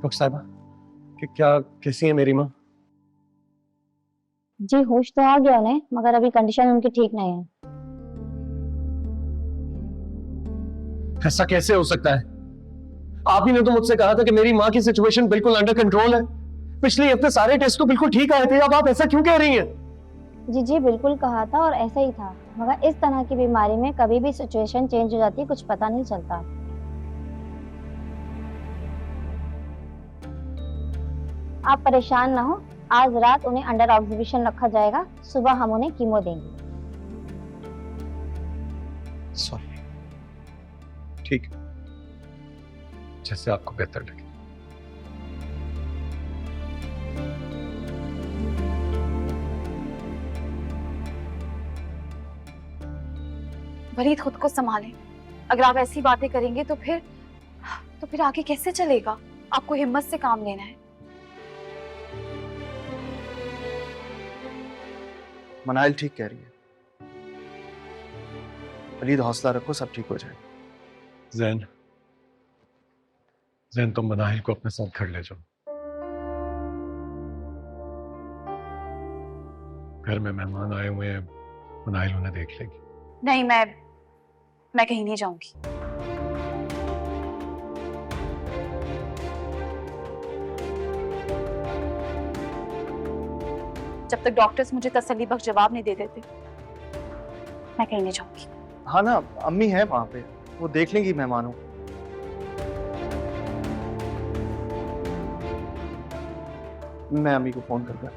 Doctor साहिबा कि क्या कैसी है मेरी माँ? जी होश तो आ गया उन्हें, मगर अभी कंडीशन उनकी ठीक नहीं है। ऐसा कैसे हो सकता है? आप ही ने तो मुझसे कहा था कि मेरी माँ की सिचुएशन बिल्कुल अंडर कंट्रोल है। पिछले हफ्ते सारे टेस्ट तो बिल्कुल ठीक आए थे, अब आप ऐसा क्यों कह रही हैं? जी जी बिल्कुल कहा था और ऐसा ही था, मगर इस तरह की बीमारी में कभी भी सिचुएशन चेंज हो जाती है, कुछ पता नहीं चलता। आप परेशान ना हो, आज रात उन्हें अंडर ऑब्जर्वेशन रखा जाएगा, सुबह हम उन्हें कीमो देंगे। सॉरी। ठीक है, जैसे आपको बेहतर लगे। वलीद खुद को संभालें। अगर आप ऐसी बातें करेंगे तो फिर आगे कैसे चलेगा? आपको हिम्मत से काम लेना है। मनाइल ठीक कह रही है। वलीद हौसला रखो, सब ठीक हो जाएगा। जैन, जैन तुम मनाहिल को अपने साथ घर ले जाओ। घर में मेहमान आए हुए हैं, मनाहिल उन्हें देख लेगी। नहीं, मैं कहीं नहीं जाऊंगी। जब तक डॉक्टर्स मुझे तसल्ली बख्श जवाब नहीं दे देते, मैं कहीं नहीं जाऊंगी। हाँ ना, अम्मी है वहां पे, वो देख लेंगी मेहमानों को। मैं अम्मी को फोन करता।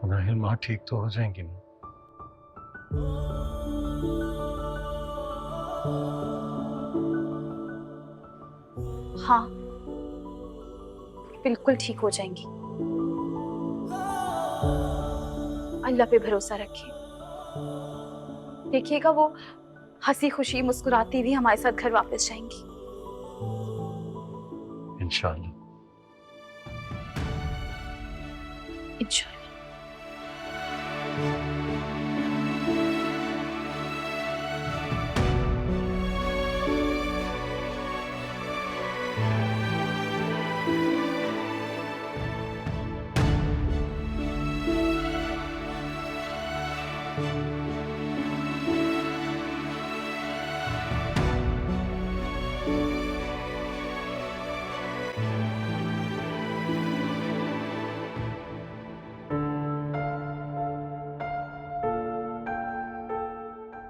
मनाहिल माँ ठीक तो हो जाएंगी ना? हाँ, बिल्कुल ठीक हो जाएंगी। अल्लाह पे भरोसा रखिए। देखिएगा वो हंसी खुशी मुस्कुराती हुई हमारे साथ घर वापस जाएंगी। इंशाल्लाह। इंशाल्लाह।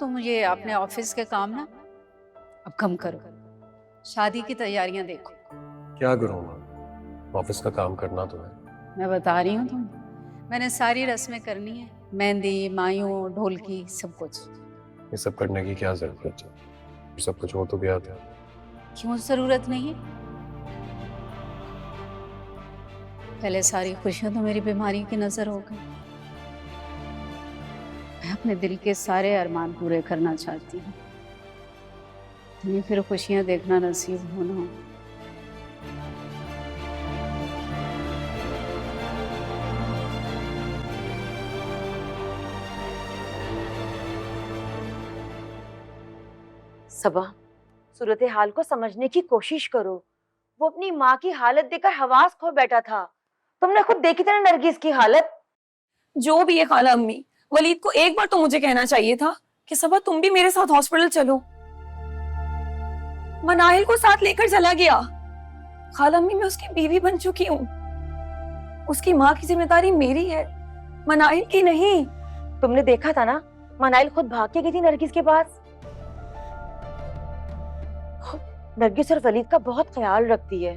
तुम ये अपने ऑफिस के काम ना अब कम करो, शादी की तैयारियां देखो। क्या करूँ माँ, ऑफिस का काम करना तो है। मैं बता रही हूँ तुम, मैंने सारी रस्में करनी है, मेहंदी, मायूं, ढोलकी, सब कुछ। ये सब करने की क्या जरूरत है? ये सब कुछ हो तो गया था। क्यों जरूरत नहीं है? पहले सारी खुशियां तो मेरी बीमारी की नजर हो गई। मैं अपने दिल के सारे अरमान पूरे करना चाहती हूँ, तुम्हें फिर खुशियां देखना नसीब होना हो। सबा, सूरत हाल को समझने की कोशिश करो। वो अपनी माँ की हालत देखकर हवास खो बैठा था। तुमने खुद देखी थी ना नरगिस की हालत। जो भी है खाला अम्मी, वलीद को एक बार तो मुझे कहना चाहिए था कि सबा तुम भी मेरे साथ हॉस्पिटल चलो। मनाहिल को साथ लेकर चला गया। खाला अम्मी, मैं उसकी बीवी बन चुकी हूँ। उसकी माँ की जिम्मेदारी मेरी है, मनाहिल की नहीं। तुमने देखा था ना, मनाइल खुद भाग के गई थी नरगिस के पास। नरगिस और वलीद का बहुत ख्याल रखती है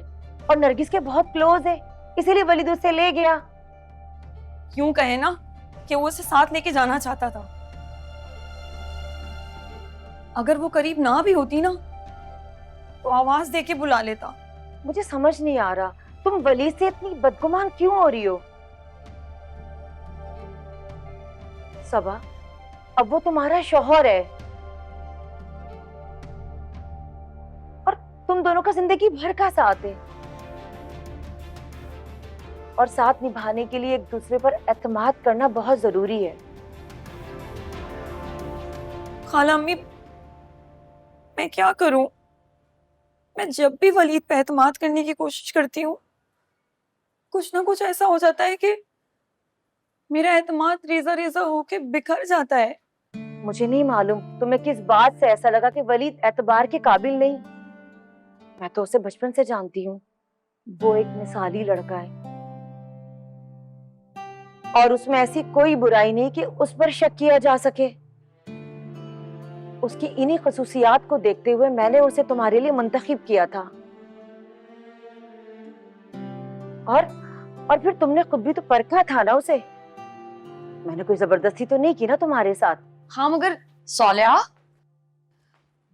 और नरगिस के बहुत क्लोज है, इसीलिए वलीद उससे ले गया। क्यों कहे ना कि वो उसे साथ लेके जाना चाहता था। अगर वो करीब ना भी होती ना तो आवाज दे के बुला लेता। मुझे समझ नहीं आ रहा, तुम वलीद से इतनी बदगुमान क्यों हो रही हो? सबा, अब वो तुम्हारा शौहर है और तुम दोनों का जिंदगी भर का साथ है, और साथ निभाने के लिए एक दूसरे पर एतमाद करना बहुत जरूरी है। खाला अम्मी, मैं क्या करूं? मैं जब भी वलीद पे एतमाद करने की कोशिश करती हूँ, कुछ ना कुछ ऐसा हो जाता है कि मेरा एतमाद रेजा रेजा होके बिखर जाता है। मुझे नहीं मालूम तुम्हें किस बात से ऐसा लगा कि वलीद एतबार के काबिल नहीं। मैं तो उसे बचपन से जानती हूँ, वो एक मिसाली लड़का है और उसमें ऐसी कोई बुराई नहीं कि उस पर शक किया जा सके। उसकी इन्हीं खसूसियात को देखते हुए मैंने उसे तुम्हारे लिए मुंतखब किया था, और फिर तुमने खुद भी तो परखा था ना उसे। मैंने कोई जबरदस्ती तो नहीं की ना तुम्हारे साथ। हाँ मगर सौल्या,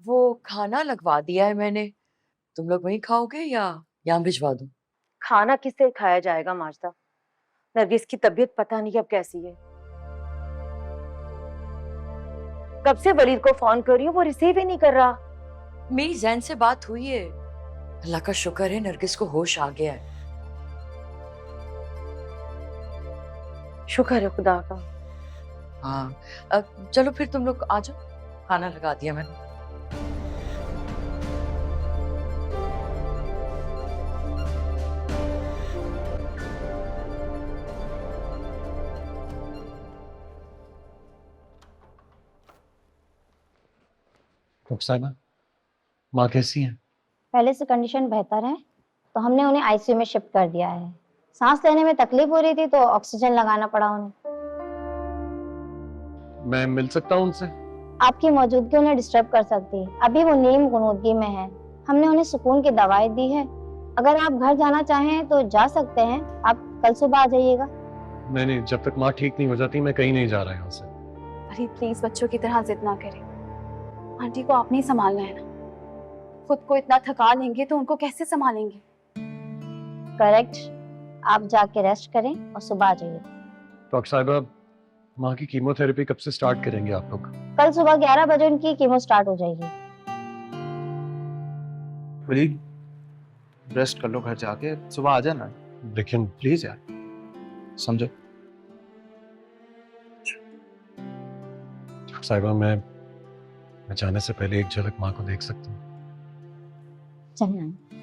वो खाना लगवा दिया है मैंने, तुम लोग वहीं खाओगे या यहाँ भिजवा दूं? खाना किससे खाया जाएगा माजदा? नरगिस की तबीयत पता नहीं अब कैसी है। कब से वलीद को फोन कर रही हूँ, वो रिसीव ही नहीं कर रहा। मेरी जैन से बात हुई है, अल्लाह का शुक्र है नरगिस को होश आ गया है। शुक्र है खुदा का। हाँ चलो फिर तुम लोग आ जाओ, खाना लगा दिया मैंने। डॉक्टर साहिबा, माँ कैसी हैं? पहले से कंडीशन बेहतर है तो हमने उन्हें आईसीयू में शिफ्ट कर दिया है। सांस लेने में तकलीफ हो रही थी तो ऑक्सीजन लगाना पड़ा उन्हें। मैं मिल सकता हूँ उनसे? आपकी मौजूदगी उन्हें डिस्टर्ब कर सकती है। अभी वो नीम गुनूदगी में है। हमने उन्हें सुकून की दवाई दी है। अगर आप घर जाना चाहें तो जा सकते हैं। आप कल सुबह आ जाइएगा। नहीं, जब तक माँ ठीक नहीं हो जाती मैं कहीं नहीं जा रहा यहाँ से। अरे प्लीज बच्चों की तरह जिद ना करें, आंटी को आपने ही संभालना है ना। खुद को इतना थका लेंगे तो उनको कैसे संभालेंगे? करेक्ट। आप जाके रेस्ट करें और सुबह आ जाइए। डॉक्टर साहिबा, माँ की कीमोथेरेपी कब से स्टार्ट करेंगे आप लोग? कल सुबह 11 बजे उनकी कीमो स्टार्ट हो जाएगी। वलीद, रेस्ट कर लो, घर जाके सुबह आ जाना लेकिन प्लीज यार, समझो। डॉक्टर साहिबा, मैं जाने से पहले एक झलक माँ को देख सकता हूँ? चलिए।